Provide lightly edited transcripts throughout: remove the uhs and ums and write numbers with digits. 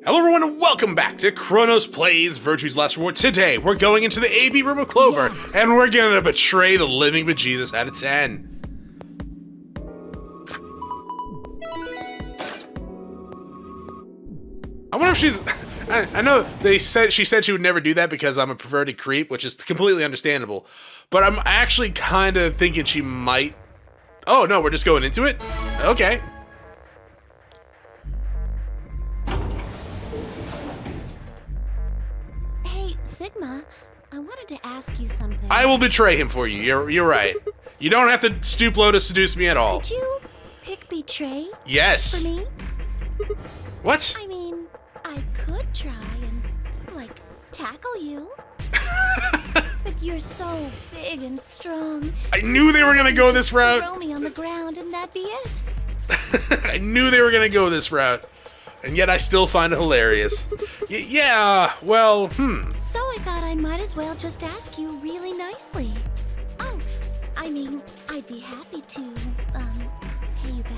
Hello everyone and welcome back to Chronos Plays Virtue's Last Reward. Today, we're going into the AB room of Clover, and we're gonna betray the living bejesus out of 10. I wonder if she's... I know she said she would never do that because I'm a perverted creep, which is completely understandable. But I'm actually kind of thinking she might... Oh, no, we're just going into it? Okay. Sigma, I wanted to ask you something. I will betray him for you. You're right. You don't have to stoop low to seduce me at all. Could you pick betray? Yes. For me? What? I mean, I could try and, tackle you. But you're so big and strong. I knew they were gonna go this route. Throw me on the ground and that'd be it. I knew they were gonna go this route. And yet I still find it hilarious. Yeah, well, So I thought I might as well just ask you really nicely. Oh, I mean, I'd be happy to, pay you back.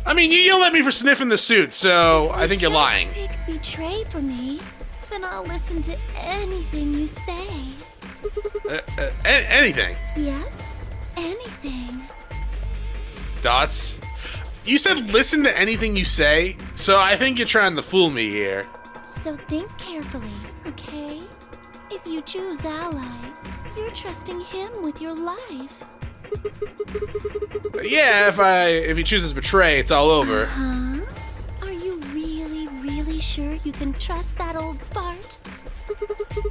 I mean, you yelled at me for sniffing the suit, so I think you're lying. If you just pick betray for me, then I'll listen to anything you say. Anything? Yep, anything. Dots? You said listen to anything you say, so I think you're trying to fool me here. So think carefully, okay? If you choose ally, you're trusting him with your life. Yeah, if he chooses betray, it's all over. Huh? Are you really sure you can trust that old fart?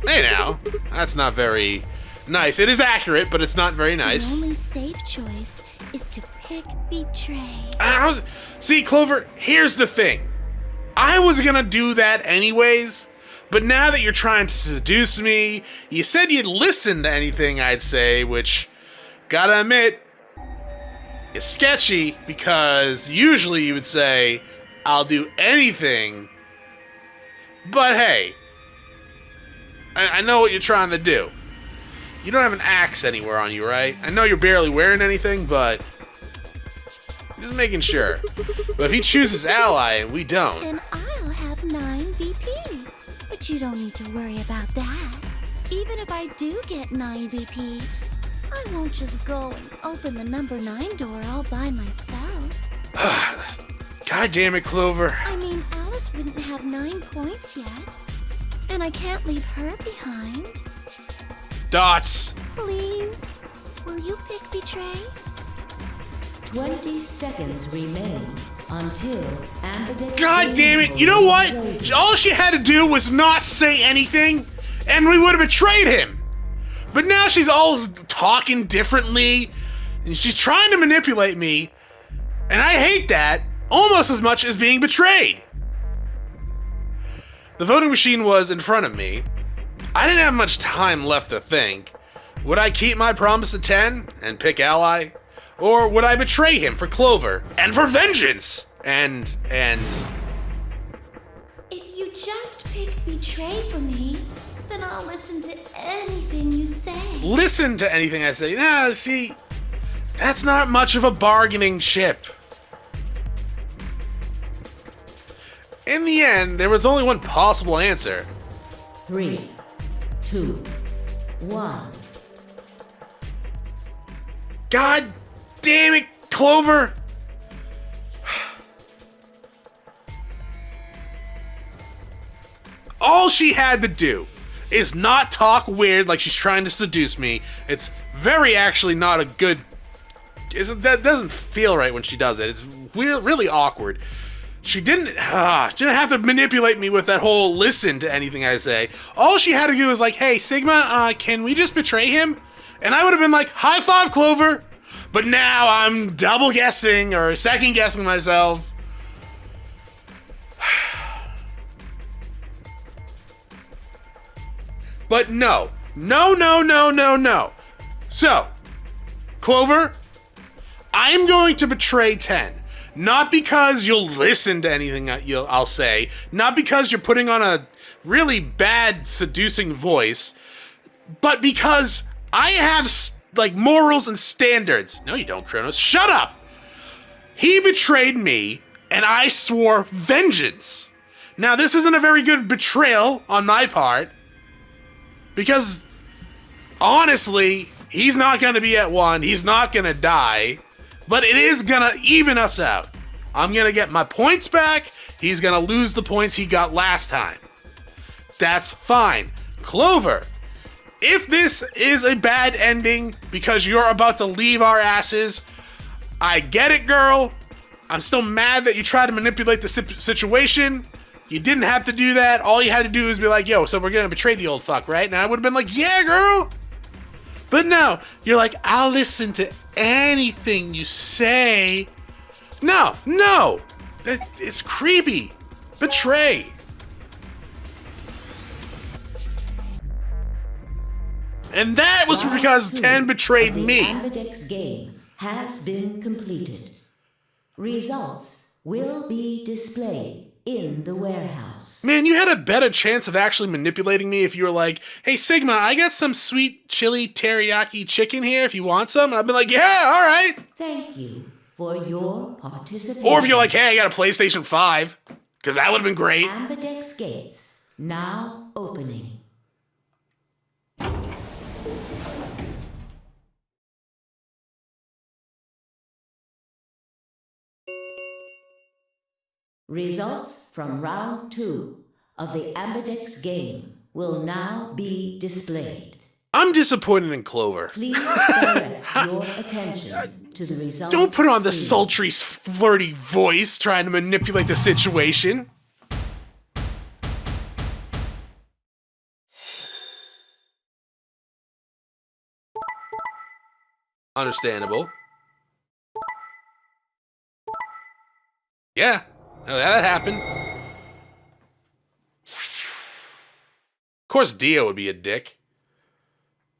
Hey now, that's not very nice. It is accurate, but it's not very nice. The only safe choice is to pick betray. See, Clover, here's the thing. I was gonna do that anyways, but now that you're trying to seduce me, you said you'd listen to anything I'd say, which, gotta admit, is sketchy, because usually you would say, I'll do anything, but hey, I know what you're trying to do. You don't have an axe anywhere on you, right? I know you're barely wearing anything, but just making sure. But if he chooses ally and we don't... Then I'll have 9 BP. But you don't need to worry about that. Even if I do get 9 BP, I won't just go and open the number 9 door all by myself. God damn it, Clover. I mean, Alice wouldn't have 9 points yet. And I can't leave her behind. Dots. Please, will you pick betray? 20 seconds remain until ambidextrous. God damn it, you know what? All she had to do was not say anything, and we would have betrayed him. But now she's all talking differently, and she's trying to manipulate me, and I hate that almost as much as being betrayed. The voting machine was in front of me. I didn't have much time left to think. Would I keep my promise of 10 and pick ally? Or would I betray him for Clover and for vengeance? And... If you just pick betray for me, then I'll listen to anything you say. Listen to anything I say. Nah, see, that's not much of a bargaining chip. In the end, there was only one possible answer. 3, 2, 1. God damn it, Clover! All she had to do is not talk weird like she's trying to seduce me. It's very actually not a good... That doesn't feel right when she does it. It's really awkward. She didn't have to manipulate me with that whole listen to anything I say. All she had to do was like, hey, Sigma, can we just betray him? And I would have been like, high five, Clover. But now I'm double guessing or second guessing myself. But no. No. So, Clover, I'm going to betray 10. Not because you'll listen to anything I'll say, not because you're putting on a really bad seducing voice, but because I have morals and standards. No, you don't, Chronos. Shut up! He betrayed me. and I swore vengeance. Now, this isn't a very good betrayal on my part, because honestly, he's not going to be at 1, he's not going to die, but it is going to even us out. I'm going to get my points back, he's going to lose the points he got last time. That's fine. Clover, if this is a bad ending because you're about to leave our asses, I get it, girl. I'm still mad that you tried to manipulate the situation. You didn't have to do that. All you had to do is be like, yo, so we're gonna betray the old fuck, right? And I would have been like, yeah, girl. But no, you're like, I'll listen to anything you say. No, it's creepy. Betray. And that was because 10 betrayed me. The Ambidex game has been completed. Results will be displayed in the warehouse. Man, you had a better chance of actually manipulating me if you were like, hey, Sigma, I got some sweet chili teriyaki chicken here if you want some. And I'd be like, yeah, all right. Thank you for your participation. Or if you're like, hey, I got a PlayStation 5, because that would have been great. Ambidex gates now opening. Results from round 2 of the Ambidex game will now be displayed. I'm disappointed in Clover. Please direct your attention to the results. Don't put on the screen. sultry, flirty voice trying to manipulate the situation. Understandable. Yeah, that happened. Of course Dio would be a dick.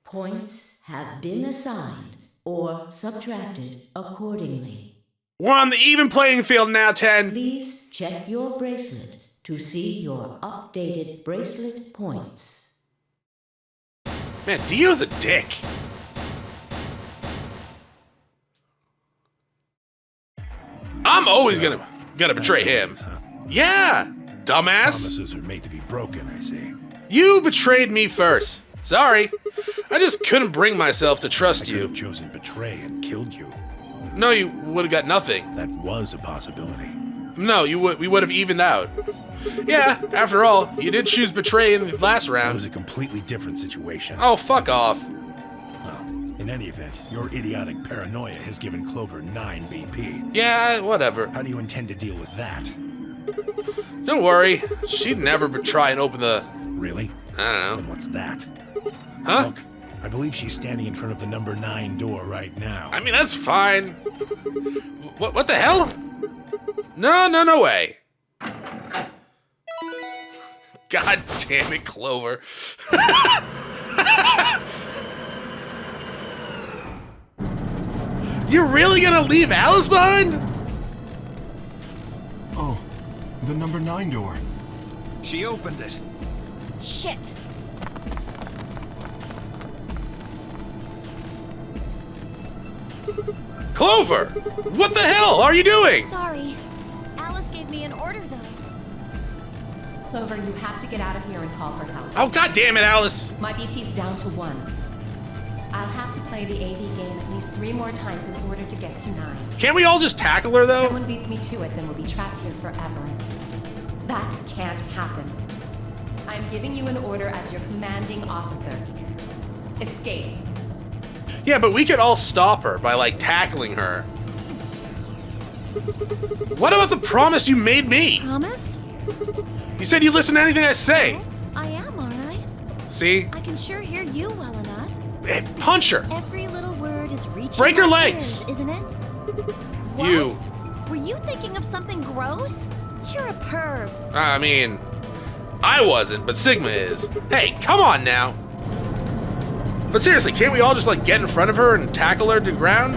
Points have been assigned or subtracted accordingly. We're on the even playing field now, 10. Please check your bracelet to see your updated bracelet points. Man, Dio's a dick. I'm always gonna betray him. Yeah, dumbass. Promises are made to be broken, I see. You betrayed me first. Sorry. I just couldn't bring myself to trust I could you. have chosen betray and killed you. No, you would have got nothing. That was a possibility. No, we would have evened out. Yeah, after all, you did choose betray in the last That round. was a completely different situation. Oh, fuck off. Well, in any event, your idiotic paranoia has given Clover 9 BP. Yeah, whatever. How do you intend to deal with that? Don't worry. She'd never try and open the... Really? I don't know. Then what's that? Huh? Look, I believe she's standing in front of the number 9 door right now. I mean, that's fine. What the hell? No way. God damn it, Clover. You're really gonna leave Alice behind? Oh, the number 9 door. She opened it. Shit! Clover! What the hell are you doing? Sorry. Alice gave me an order, though. Clover, you have to get out of here and call for help. Oh, god damn it, Alice. My BP's down to 1. I'll have to play the AV game at least 3 more times in order to get to 9. Can't we all just tackle her, If though? someone beats me to it, then we'll be trapped here forever. That can't happen. I'm giving you an order as your commanding officer. Escape. Yeah, but we could all stop her by, like, tackling her. What about the promise you made me? Promise? You said you'd listen to anything I say. I am, aren't I? See? I can sure hear you well enough. Punch her. Every little word is reaching Break her my legs. ears, isn't it? What? You. Were you thinking of something gross? You're a perv. I mean, I wasn't, but Sigma is. Hey, come on now. But seriously, can't we all just, like, get in front of her and tackle her to the ground?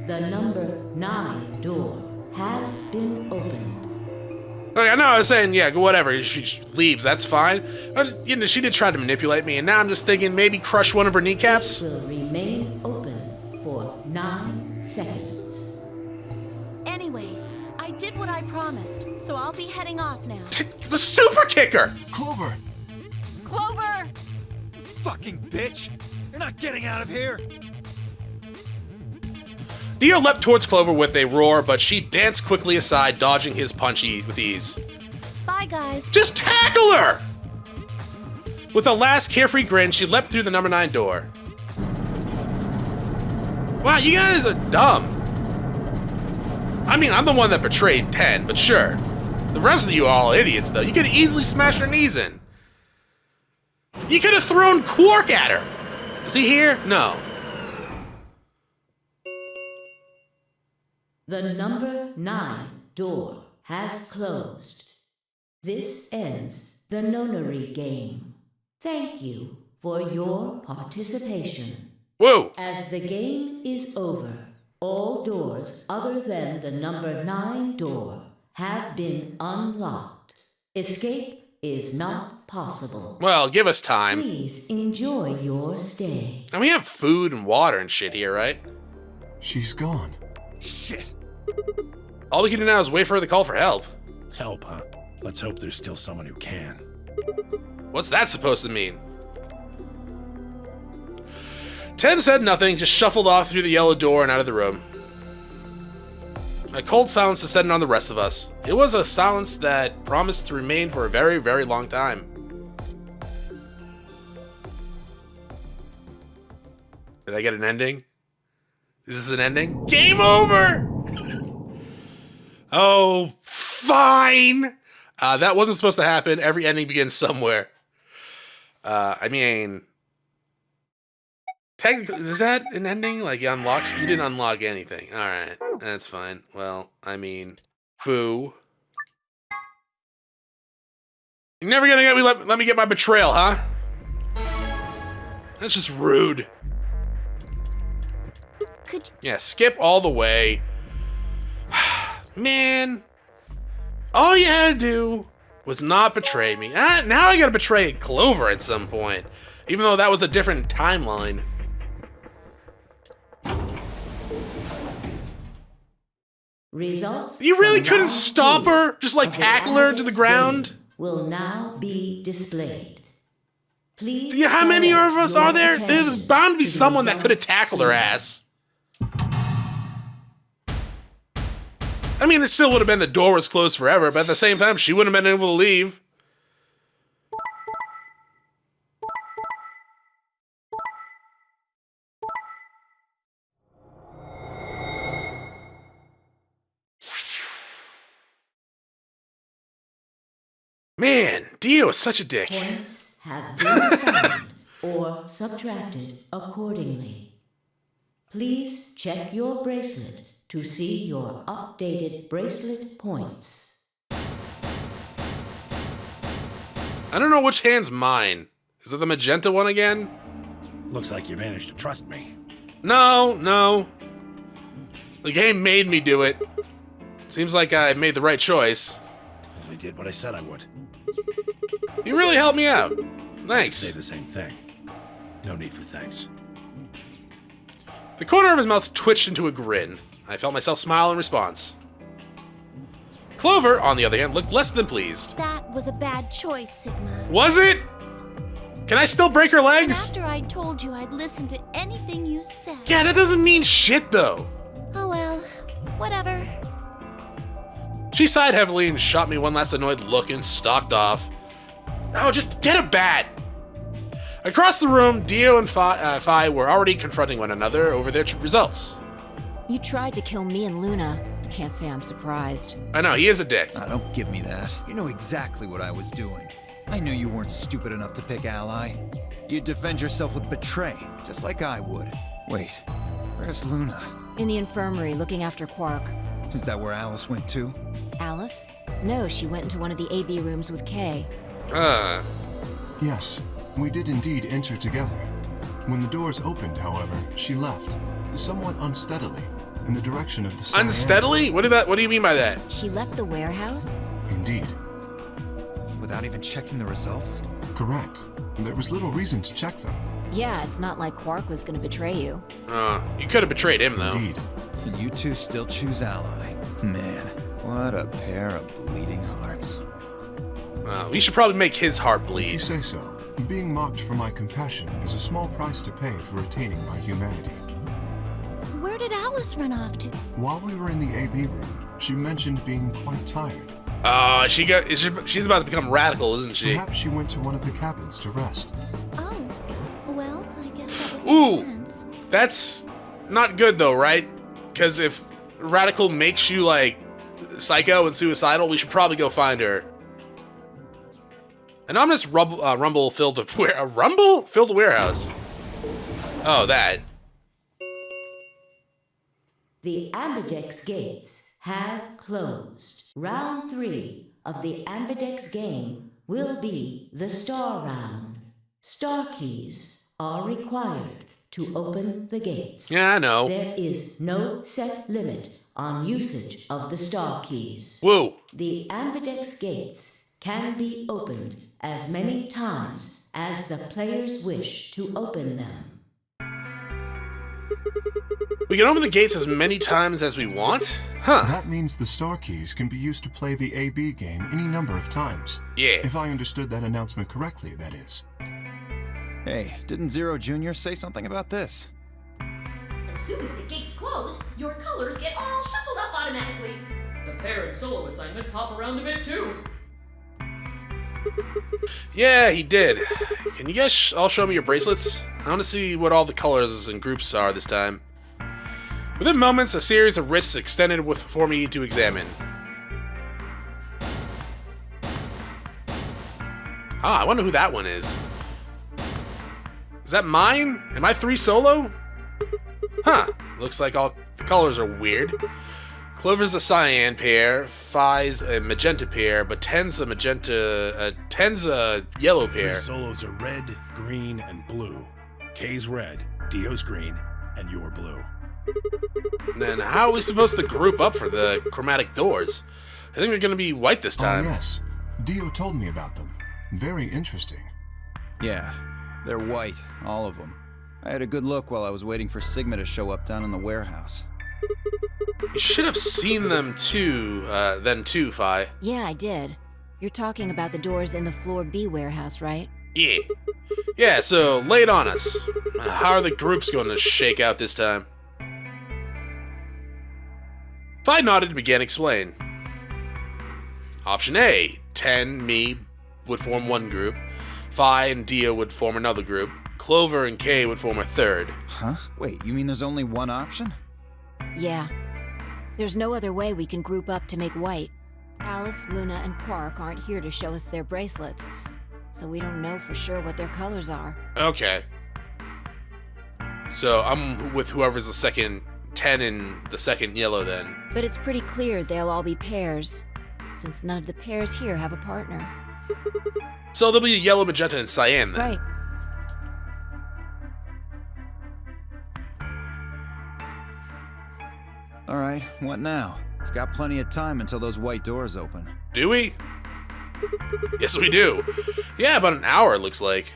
The number 9 door has been opened. Like, I know I was saying, yeah, whatever, she just leaves, that's fine. But, you know, she did try to manipulate me, and now I'm just thinking maybe crush one of her kneecaps? Will remain open for 9 seconds. Anyway, I did what I promised, so I'll be heading off now. The super kicker! Clover! Clover! Fucking bitch! You're not getting out of here! Dio leapt towards Clover with a roar, but she danced quickly aside, dodging his punch with ease. Bye, guys. Just tackle her! With a last carefree grin, she leapt through the number 9 door. Wow, you guys are dumb. I mean, I'm the one that betrayed 10, but sure. The rest of you are all idiots, though. You could easily smash her knees in. You could have thrown Quark at her. Is he here? No. The number 9 door has closed. This ends the Nonary Game. Thank you for your participation. Whoa! As the game is over, all doors other than the number 9 door have been unlocked. Escape is not possible. Well, give us time. Please enjoy your stay. And we have food and water and shit here, right? She's gone. Shit! All we can do now is wait for her to call for help. Help, huh? Let's hope there's still someone who can. What's that supposed to mean? 10 said nothing, just shuffled off through the yellow door and out of the room. A cold silence descended on the rest of us. It was a silence that promised to remain for a very, very long time. Did I get an ending? Is this an ending? Game over! Oh, fine! That wasn't supposed to happen. Every ending begins somewhere. I mean... Technically, is that an ending? Like, you unlocks? You didn't unlock anything. Alright, that's fine. Well, I mean, boo. You're never gonna let me get my betrayal, huh? That's just rude. Yeah, skip all the way. Man. All you had to do was not betray me. Now I gotta betray Clover at some point. Even though that was a different timeline. Results. You really from couldn't round stop 2 her? Just like of the tackle her to the Abbott ground? game will now be displayed. Please. Yeah, how many of direct us your are there? There's attention bound to be to the someone that could have results tackled her soon. ass. I mean, it still would have been the door was closed forever, but at the same time, she wouldn't have been able to leave. Man, Dio is such a dick. Points have been assigned or subtracted accordingly. Please check your bracelet to see your updated bracelet points. I don't know which hand's mine. Is it the magenta one again? Looks like you managed to trust me. No. The game made me do it. Seems like I made the right choice. Only did what I said I would. You really helped me out. Say Thanks. the same thing. No need for thanks. The corner of his mouth twitched into a grin. I felt myself smile in response. Clover, on the other hand, looked less than pleased. That was a bad choice, Sigma. Was it? Can I still break her And legs? after I told you I'd listen to anything you said. Yeah, that doesn't mean shit, though. Oh well, whatever. She sighed heavily and shot me one last annoyed look and stalked off. Oh, just get a bat! Across the room, Dio and Phi were already confronting one another over their results. You tried to kill me and Luna. Can't say I'm surprised. I know, he is a dick. Don't give me that. You know exactly what I was doing. I knew you weren't stupid enough to pick ally. You'd defend yourself with betray, just like I would. Wait, where's Luna? In the infirmary, looking after Quark. Is that where Alice went too? Alice? No, she went into one of the AB rooms with Kay. Yes, we did indeed enter together. When the doors opened, however, she left, somewhat unsteadily, in the direction of the cyanide. Unsteadily? What do you mean by that? She left the warehouse? Indeed. Without even checking the results? Correct. There was little reason to check them. Yeah, it's not like Quark was gonna betray you. You could have betrayed him, though. Indeed. And you two still choose ally. Man, what a pair of bleeding hearts. We should probably make his heart If you bleed. say so. Being mocked for my compassion is a small price to pay for attaining my humanity. Where did Alice run off to? While we were in the AB room, she mentioned being quite tired. She's about to become radical, isn't she? Perhaps she went to one of the cabins to rest. Oh, well, I guess that would Ooh. make sense. That's not good, though, right? Because if radical makes you, like, psycho and suicidal, we should probably go find her. An ominous rumble filled the warehouse. Oh, that. The Ambidex gates have closed. Round 3 of the Ambidex game will be the Star Round. Star keys are required to open the gates. Yeah, I know. There is no set limit on usage of the Star keys. Woo. The Ambidex gates can be opened as many times as the players wish to open them. We can open the gates as many times as we want? Huh. That means the star keys can be used to play the AB game any number of times. Yeah. If I understood that announcement correctly, that is. Hey, didn't Zero Jr. say something about this? As soon as the gates close, your colors get all shuffled up automatically. The pair and solo assignments hop around a bit too. Yeah, he did. Can you guys all show me your bracelets? I want to see what all the colors and groups are this time. Within moments, a series of wrists extended for me to examine. I wonder who that one is. Is that mine? Am I 3 solo? Huh. Looks like all the colors are weird. Clover's a cyan pair, Phi's a magenta pair, but Ten's a yellow Three pair. solos are red, green, and blue. K's red, Dio's green, and you're blue. Then how are we supposed to group up for the chromatic doors? I think they're going to be white this Oh, time. yes. Dio told me about them. Very interesting. Yeah, they're white, all of them. I had a good look while I was waiting for Sigma to show up down in the warehouse. You should have seen them then too, Phi. Yeah, I did. You're talking about the doors in the Floor B warehouse, right? Yeah. Yeah, so lay it on us. How are the groups going to shake out this time? Phi nodded and began to explain. Option A, 10, me, would form one group. Phi and Dio would form another group. Clover and K would form a third. Huh? Wait, you mean there's only one option? Yeah. There's no other way we can group up to make white. Alice, Luna, and Quark aren't here to show us their bracelets, so we don't know for sure what their colors are. Okay. So I'm with whoever's the second 10 and the second yellow then. But it's pretty clear they'll all be pairs, since none of the pairs here have a partner. So there'll be a yellow, magenta, and cyan then. Right. Alright, what now? We've got plenty of time until those white doors open. Do we? Yes, we do. Yeah, about an hour, it looks like.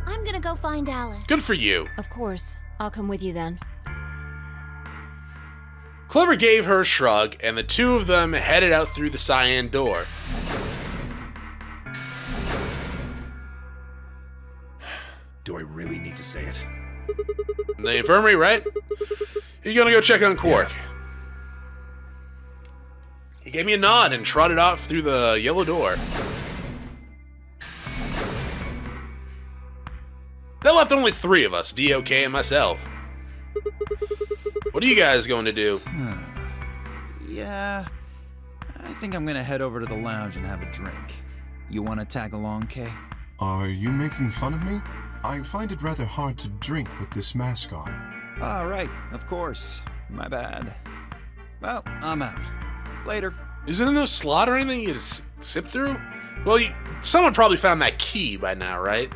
I'm gonna go find Alice. Good for you. Of course. I'll come with you then. Clover gave her a shrug, and the two of them headed out through the cyan door. Do I really need to say it? The infirmary, right? You're gonna go check on Quark. Yeah. He gave me a nod and trotted off through the yellow door. That left only 3 of us, DOK and myself. What are you guys going to do? Yeah, I think I'm gonna head over to the lounge and have a drink. You wanna tag along, Kay? Are you making fun of me? I find it rather hard to drink with this mask on. Ah, right, of course. My bad. Well, I'm out. Later. Is there no slot or anything you can sip through? Well, someone probably found that key by now, right?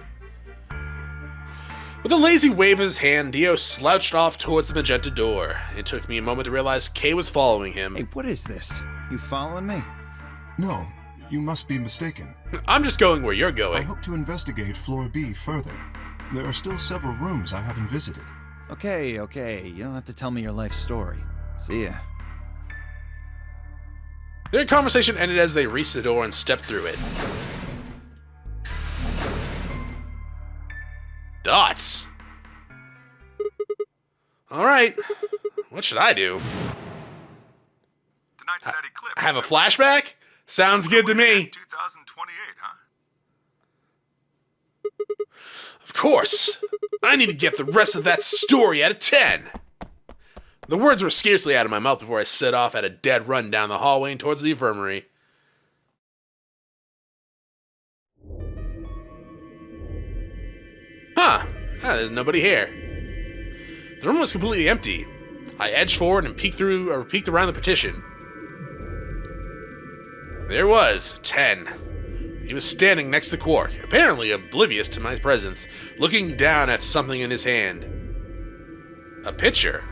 With a lazy wave of his hand, Dio slouched off towards the magenta door. It took me a moment to realize Kay was following him. Hey, what is this? You following me? No, you must be mistaken. I'm just going where you're I going. hope to investigate Floor B further. There are still several rooms I haven't visited. Okay, you don't have to tell me your life story. See ya. Their conversation ended as they reached the door and stepped through it. Dots. Alright. What should I do? Tonight's that eclipse. Have a flashback? Sounds good to me. 2028, huh? Of course. I need to get the rest of that story out of 10. The words were scarcely out of my mouth before I set off at a dead run down the hallway and towards the infirmary. There's nobody here. The room was completely empty. I edged forward and peeked around the partition. There was 10. He was standing next to Quark, apparently oblivious to my presence, looking down at something in his hand. A picture.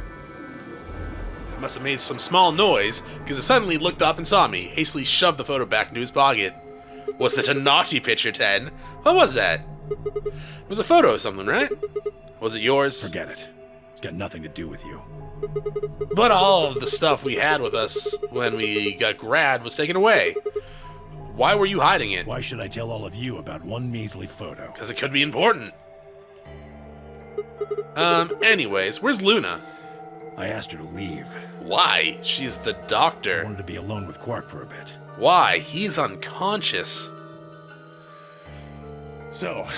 It must have made some small noise, because it suddenly looked up and saw me, hastily shoved the photo back into his pocket. Was it a naughty picture, 10? What was that? It was a photo of something, right? Was it yours? Forget it. It's got nothing to do with you. But all of the stuff we had with us when we got grabbed was taken away. Why were you hiding it? Why should I tell all of you about one measly photo? Because it could be important. Anyways, where's Luna? I asked her to leave. Why? She's the doctor. I wanted to be alone with Quark for a bit. Why? He's unconscious. So,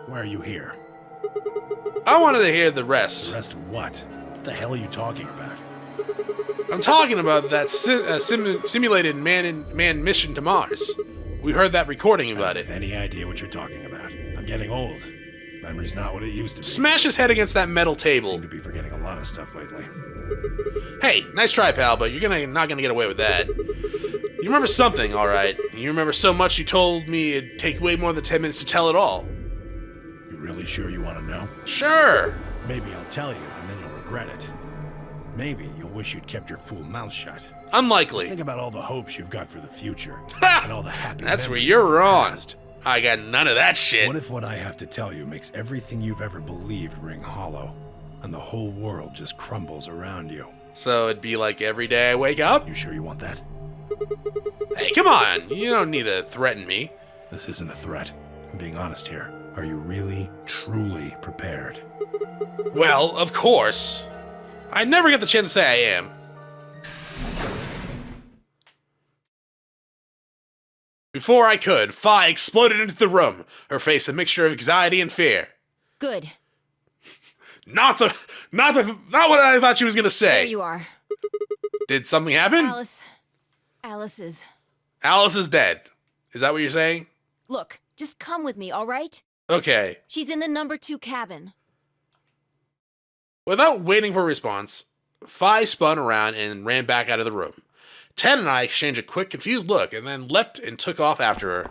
why are you here? I wanted to hear the rest. The rest of what? What the hell are you talking about? I'm talking about that simulated man mission to Mars. We heard that recording about it. I don't have any idea what you're talking about. I'm getting old. Memory's not what it used to be. Smash his head against that metal table. I seem to be forgetting a lot of stuff lately. Hey, nice try, pal, but you're not gonna get away with that. You remember something, alright. You remember so much you told me it'd take way more than 10 minutes to tell it all. You really sure you want to know? Sure! Maybe I'll tell you, and then you'll regret it. Maybe you'll wish you'd kept your fool mouth shut. Unlikely. Just think about all the hopes you've got for the future. And all the happy That's where memories you're of the wrong. past. I got none of that shit. What if what I have to tell you makes everything you've ever believed ring hollow, and the whole world just crumbles around you? So it'd be like every day I wake up? You sure you want that? Hey, come on! You don't need to threaten me. This isn't a threat. I'm being honest here. Are you really, truly prepared? Well, of course. I never get the chance to say I am. Before I could, Fi exploded into the room, her face a mixture of anxiety and fear. Good. Not what I thought she was gonna say. There you are. Did something happen? Alice is... Alice is dead. Is that what you're saying? Look, just come with me, all right? Okay. She's in the number 2 cabin. Without waiting for a response, Fi spun around and ran back out of the room. 10 and I exchanged a quick, confused look and then leapt and took off after her.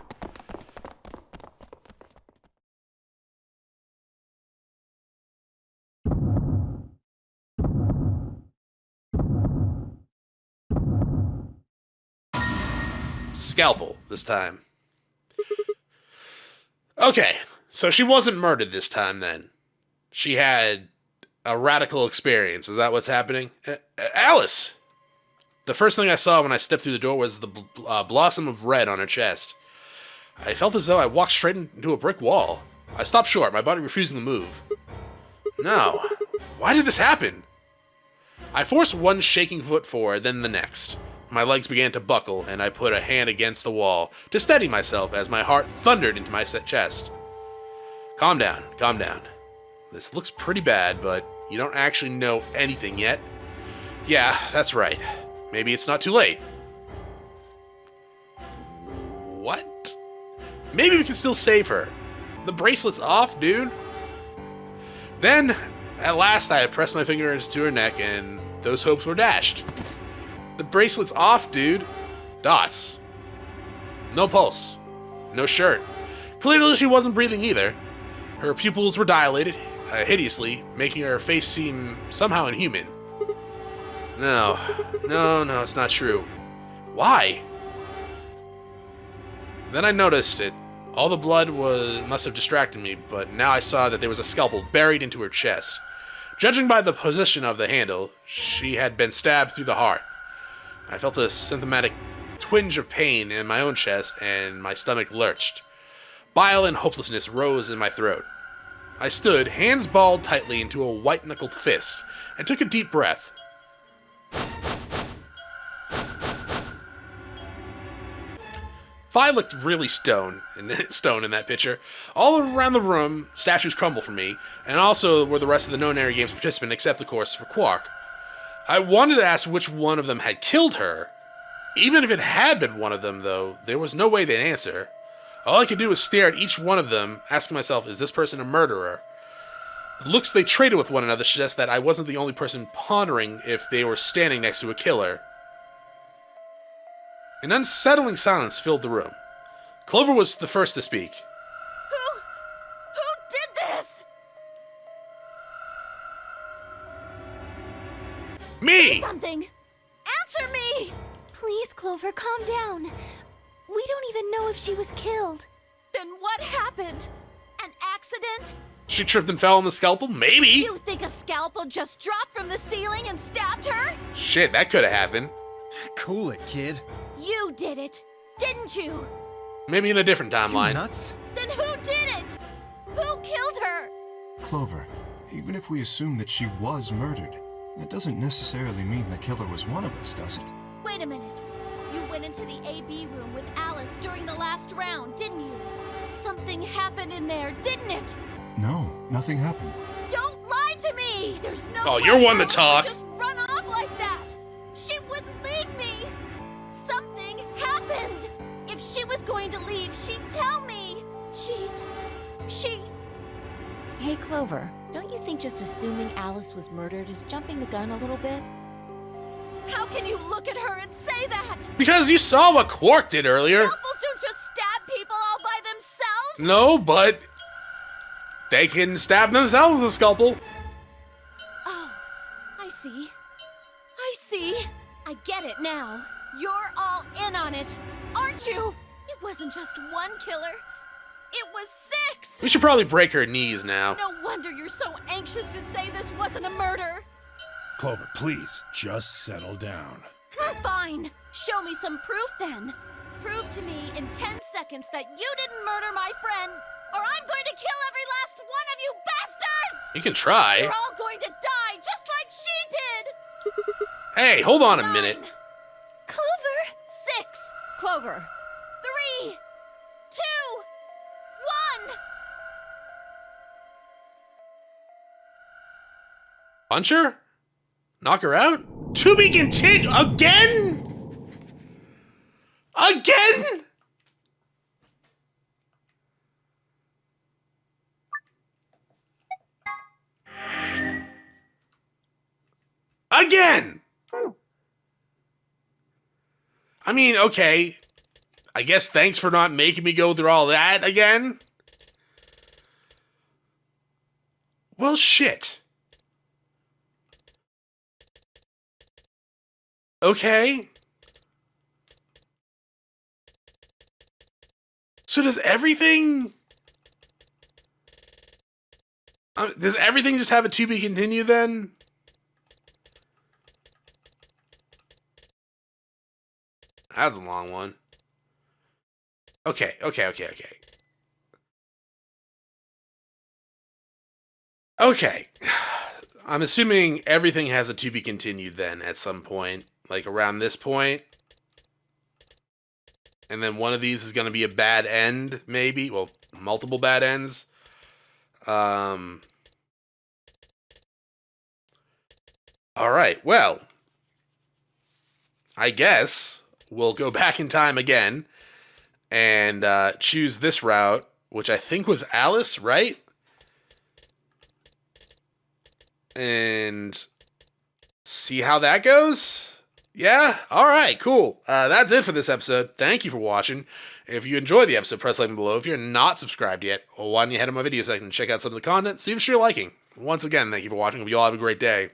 Scalpel, this time. Okay, so she wasn't murdered this time then. She had a radical experience. Is that what's happening? Alice! The first thing I saw when I stepped through the door was the blossom of red on her chest. I felt as though I walked straight into a brick wall. I stopped short, my body refusing to move. No. Why did this happen? I forced one shaking foot forward, then the next. My legs began to buckle, and I put a hand against the wall to steady myself as my heart thundered into my chest. Calm down, calm down. This looks pretty bad, but you don't actually know anything yet. Yeah, that's right. Maybe it's not too late. What? Maybe we can still save her. The bracelet's off, dude. Then, at last, I pressed my fingers to her neck, and those hopes were dashed. The bracelet's off, dude. Dots. No pulse. No shirt. Clearly she wasn't breathing either. Her pupils were dilated, hideously, making her face seem somehow inhuman. No, it's not true. Why? Then I noticed it. All the blood must have distracted me, but now I saw that there was a scalpel buried into her chest. Judging by the position of the handle, she had been stabbed through the heart. I felt a symptomatic twinge of pain in my own chest, and my stomach lurched. Bile and hopelessness rose in my throat. I stood, hands balled tightly into a white-knuckled fist, and took a deep breath. Vi looked really stoned in that picture. All around the room, statues crumble for me, and also were the rest of the Nonary Game's participants, except, of course, for Quark. I wanted to ask which one of them had killed her. Even if it had been one of them, though, there was no way they'd answer. All I could do was stare at each one of them, asking myself, is this person a murderer? The looks they traded with one another suggest that I wasn't the only person pondering if they were standing next to a killer. An unsettling silence filled the room. Clover was the first to speak. Who did this? Me! Say something! Answer me! Please, Clover, calm down. We don't even know if she was killed. Then what happened? An accident? She tripped and fell on the scalpel? Maybe! You think a scalpel just dropped from the ceiling and stabbed her? Shit, that could have happened. Cool it, kid. You did it, didn't you? Maybe in a different timeline. You nuts? Then who did it? Who killed her? Clover, even if we assume that she was murdered, that doesn't necessarily mean the killer was one of us, does it? Wait a minute. You went into the AB room with Alice during the last round, didn't you? Something happened in there, didn't it? No, nothing happened. Don't lie to me! There's no Oh, way you're one to Alice talk. would just run off like that! She wouldn't leave me! Something happened! If she was going to leave, she'd tell me! She... Hey, Clover, don't you think just assuming Alice was murdered is jumping the gun a little bit? How can you look at her and say that? Because you saw what Quark did earlier. Couples don't just stab people all by themselves! No, but they can stab themselves with a scalpel. Oh, I see. I see. I get it now. You're all in on it, aren't you? It wasn't just one killer. It was 6! We should probably break her knees now. No wonder you're so anxious to say this wasn't a murder. Clover, please, just settle down. Fine. Show me some proof then. Prove to me in 10 seconds that you didn't murder my friend, or I'm going to kill every last one of you bastards! You can try. You're all going to die just like she did! Hey, hold on a minute. Clover! 6! Clover! 3! 2! 1! Punch her? Knock her out? To be continued again? Again? Again! I mean, okay. I guess thanks for not making me go through all that again. Well, shit. Okay. So does everything just have a to be continued then? That's a long one. Okay. Okay. I'm assuming everything has a to be continued then at some point, like around this point. And then one of these is going to be a bad end, maybe. Well, multiple bad ends. All right. Well, I guess we'll go back in time again and choose this route, which I think was Alice, right? And see how that goes? Yeah? Alright, cool. That's it for this episode. Thank you for watching. If you enjoyed the episode, press like below. If you're not subscribed yet, why don't you head to my video section and check out some of the content, see if you're liking. Once again, thank you for watching. Hope you all have a great day.